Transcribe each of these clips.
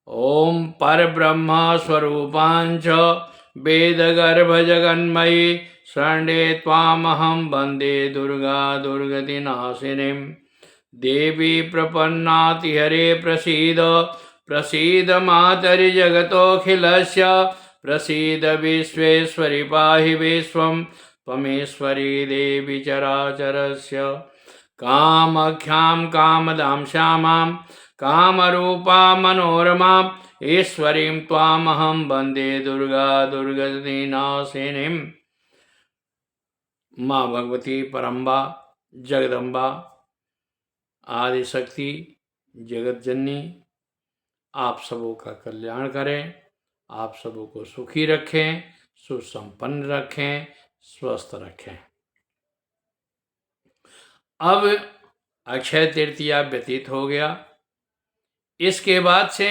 ओम परब्रह्म स्वरूपांच वेदगर्भजगन्मयी शरण्ये त्वामहं वन्दे दुर्गा दुर्गतिनाशिनीं देवी प्रपन्नातिहरे प्रसीद प्रसीद मातरि जगतोऽखिलस्य प्रसीद विश्वेश्वरि पाहि विश्वं त्वमेश्वरी देवी चराचरस्य कामाख्यां कामदां श्यामां कामरूपा मनोरमा ईश्वरीं त्वामहं वन्दे दुर्गा दुर्गतिनाशिनीं। माँ भगवती परम्बा जगदम्बा आदिशक्ति जगत जननी आप सबों का कल्याण करें, आप सबों को सुखी रखें, सुसंपन्न रखें, स्वस्थ रखें। अब अक्षय तृतीया व्यतीत हो गया। इसके बाद से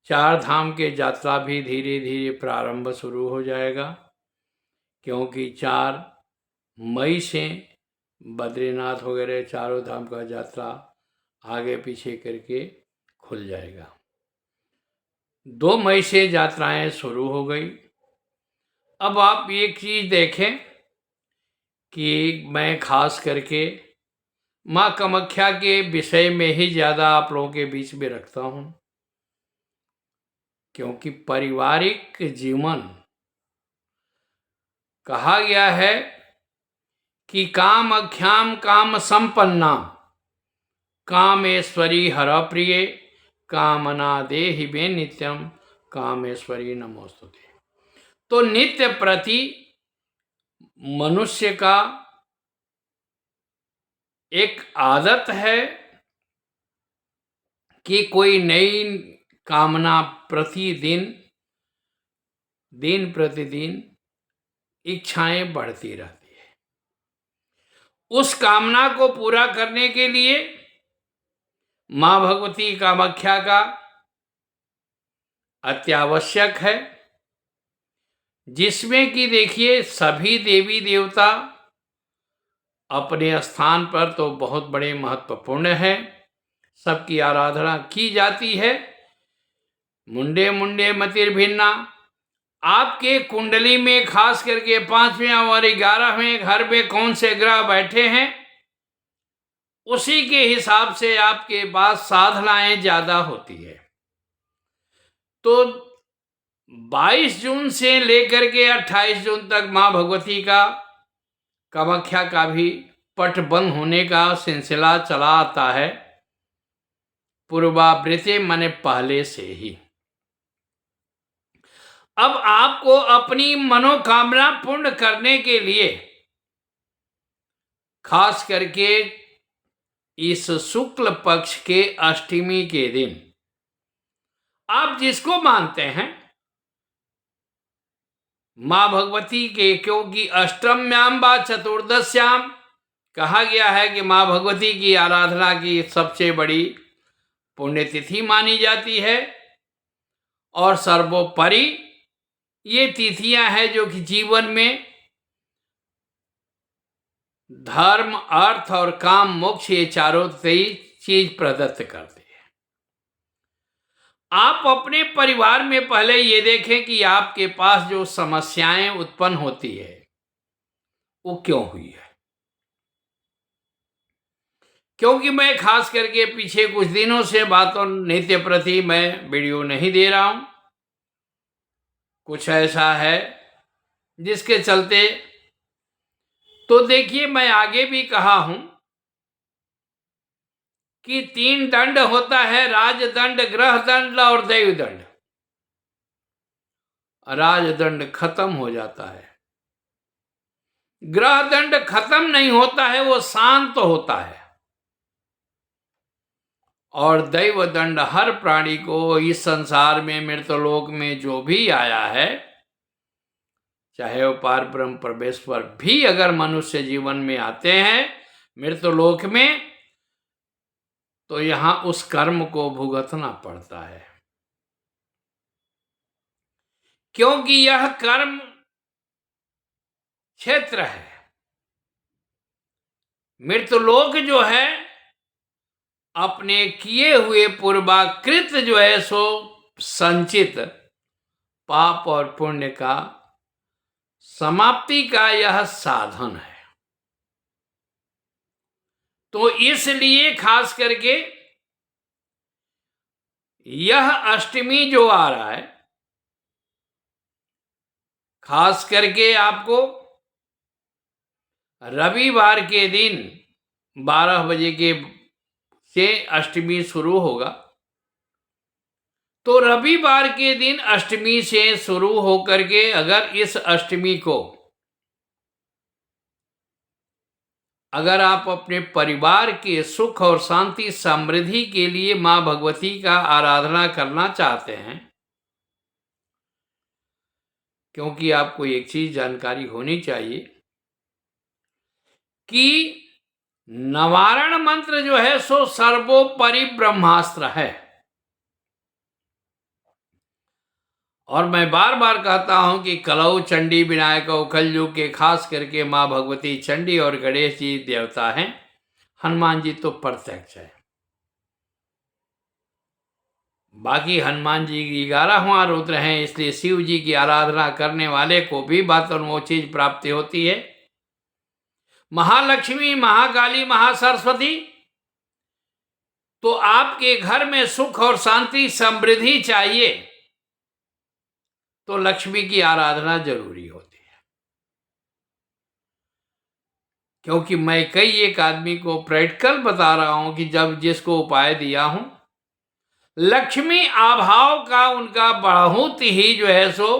चार धाम के यात्रा भी धीरे धीरे प्रारंभ शुरू हो जाएगा, क्योंकि 4 मई से बद्रीनाथ वगैरह चारों धाम का यात्रा आगे पीछे करके खुल जाएगा। 2 मई से यात्राएं शुरू हो गई। अब आप एक चीज देखें कि मैं खास करके माँ कामाख्या के विषय में ही ज़्यादा आप लोगों के बीच में रखता हूँ, क्योंकि पारिवारिक जीवन कहा गया है कि कामाख्याम काम संपन्ना कामेश्वरी हरप्रिय कामना देहि मे नित्यम कामेश्वरी नमोस्तुते। तो नित्य प्रति मनुष्य का एक आदत है कि कोई नई कामना प्रतिदिन दिन प्रतिदिन इच्छाएं बढ़ती रहती है। उस कामना को पूरा करने के लिए माँ भगवती कामाख्या का अत्यावश्यक है, जिसमें कि देखिए सभी देवी देवता अपने स्थान पर तो बहुत बड़े महत्वपूर्ण है, सबकी आराधना की जाती है। मुंडे मुंडे मतिर्भिन्ना, आपके कुंडली में खास करके 5वें और 11वें घर में कौन से ग्रह बैठे हैं, उसी के हिसाब से आपके पास साधनाएं ज्यादा होती है। तो 22 जून से लेकर के 28 जून तक माँ भगवती का कामाख्या का भी पट बंद होने का सिलसिला चला आता है, पूर्वावृत्ति माने पहले से ही। अब आपको अपनी मनोकामना पूर्ण करने के लिए खास करके इस शुक्ल पक्ष के अष्टमी के दिन आप जिसको मानते हैं माँ भगवती के, क्योंकि अष्टम्याम व चतुर्दश्याम कहा गया है कि माँ भगवती की आराधना की सबसे बड़ी पुण्यतिथि मानी जाती है, और सर्वोपरि ये तिथियां हैं जो कि जीवन में धर्म अर्थ और काम मोक्ष ये चारों चीज प्रदत्त करती है। आप अपने परिवार में पहले ये देखें कि आपके पास जो समस्याएं उत्पन्न होती है वो क्यों हुई है। क्योंकि मैं खास करके पीछे कुछ दिनों से बातों नित्य प्रति मैं वीडियो नहीं दे रहा हूं, कुछ ऐसा है जिसके चलते। तो देखिए, मैं आगे भी कहा हूं कि 3 दंड होता है, राजदंड, ग्रह दंड और दैव दंड। राजदंड खत्म हो जाता है, ग्रह दंड खत्म नहीं होता है, वो शांत होता है, और दैव दंड हर प्राणी को इस संसार में मृतलोक में जो भी आया है, चाहे वो पार ब्रह्म परमेश्वर भी अगर मनुष्य जीवन में आते हैं मृतलोक में, तो यहां उस कर्म को भुगतना पड़ता है, क्योंकि यह कर्म क्षेत्र है। मृतलोक जो है अपने किए हुए पूर्वाकृत जो है सो संचित पाप और पुण्य का समाप्ति का यह साधन है। तो इसलिए खास करके यह अष्टमी जो आ रहा है, खास करके आपको रविवार के दिन 12 बजे के से अष्टमी शुरू होगा। तो रविवार के दिन अष्टमी से शुरू होकर के अगर इस अष्टमी को अगर आप अपने परिवार के सुख और शांति समृद्धि के लिए मां भगवती का आराधना करना चाहते हैं, क्योंकि आपको एक चीज जानकारी होनी चाहिए कि नवारण मंत्र जो है सो सर्वोपरि ब्रह्मास्त्र है। और मैं बार बार कहता हूं कि कलौ चंडी विनायक कलयुग के खास करके मां भगवती चंडी और गणेश जी देवता हैं। हनुमान जी तो प्रत्यक्ष है। बाकी हनुमान जी 11वां रुद्र हैं, इसलिए शिव जी की आराधना करने वाले को भी वो चीज प्राप्ति होती है। महालक्ष्मी, महाकाली, महासरस्वती, तो आपके घर में सुख और शांति समृद्धि चाहिए तो लक्ष्मी की आराधना जरूरी होती है। क्योंकि मैं कई एक आदमी को प्रैक्टिकल बता रहा हूं कि जब जिसको उपाय दिया हूं, लक्ष्मी अभाव का उनका बहुत ही जो है सो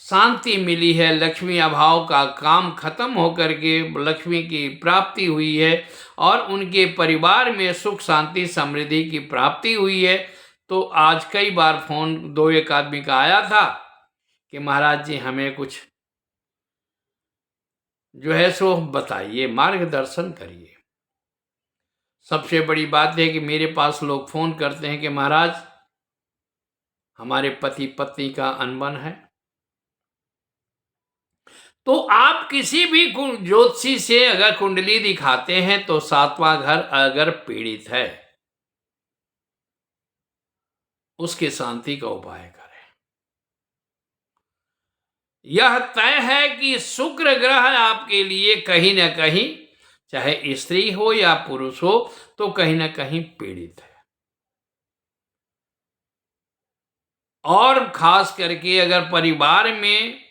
शांति मिली है। लक्ष्मी अभाव का काम खत्म होकर के लक्ष्मी की प्राप्ति हुई है और उनके परिवार में सुख शांति समृद्धि की प्राप्ति हुई है। तो आज कई बार फोन 2-1 आदमी का आया था कि महाराज जी हमें कुछ जो है सो बताइए, मार्गदर्शन करिए। सबसे बड़ी बात है कि मेरे पास लोग फोन करते हैं कि महाराज हमारे पति पत्नी का अनबन है। तो आप किसी भी ज्योतिषी से अगर कुंडली दिखाते हैं तो 7वां घर अगर पीड़ित है, उसके शांति का उपाय करें। यह तय है कि शुक्र ग्रह आपके लिए कहीं ना कहीं, चाहे स्त्री हो या पुरुष हो, तो कहीं ना कहीं पीड़ित है। और खास करके अगर परिवार में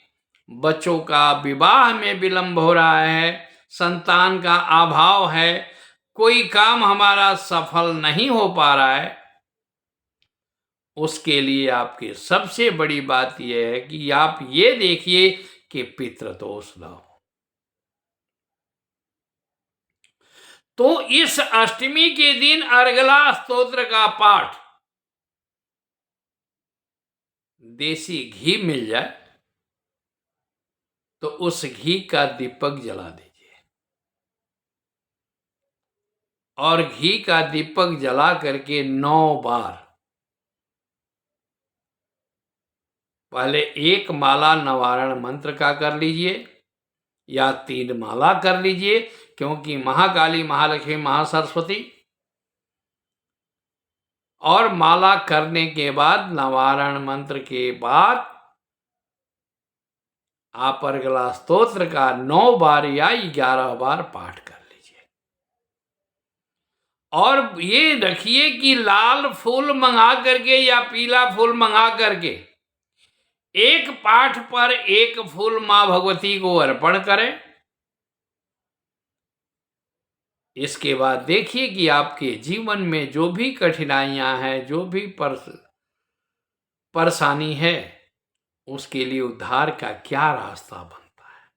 बच्चों का विवाह में विलंब हो रहा है, संतान का अभाव है, कोई काम हमारा सफल नहीं हो पा रहा है, उसके लिए आपकी सबसे बड़ी बात यह है कि आप ये देखिए कि पितृदोष न हो। तो इस अष्टमी के दिन अर्गला स्तोत्र का पाठ, देसी घी मिल जाए तो उस घी का दीपक जला दीजिए और घी का दीपक जला करके 9 बार, पहले 1 माला नवारण मंत्र का कर लीजिए या 3 माला कर लीजिए, क्योंकि महाकाली, महालक्ष्मी, महासरस्वती, और माला करने के बाद नवारण मंत्र के बाद आप अर्गला स्तोत्र का 9 बार या 11 बार पाठ कर लीजिए। और ये रखिए कि लाल फूल मंगा करके या पीला फूल मंगा करके एक पाठ पर 1 फूल मां भगवती को अर्पण करें। इसके बाद देखिए कि आपके जीवन में जो भी कठिनाइयां हैं, जो भी परेशानी है, उसके लिए उद्धार का क्या रास्ता बनता है।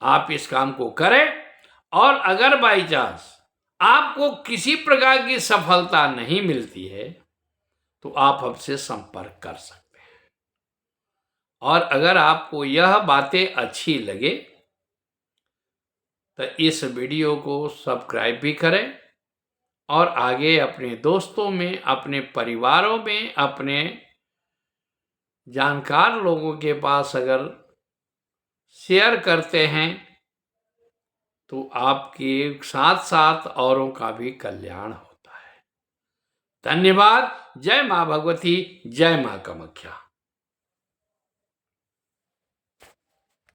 आप इस काम को करें और अगर बाई चांस आपको किसी प्रकार की सफलता नहीं मिलती है तो आप हमसे संपर्क कर सकते हैं। और अगर आपको यह बातें अच्छी लगे तो इस वीडियो को सब्सक्राइब भी करें और आगे अपने दोस्तों में, अपने परिवारों में, अपने जानकार लोगों के पास अगर शेयर करते हैं तो आपके साथ साथ औरों का भी कल्याण होता है। धन्यवाद। जय माँ भगवती, जय माँ कामाख्या।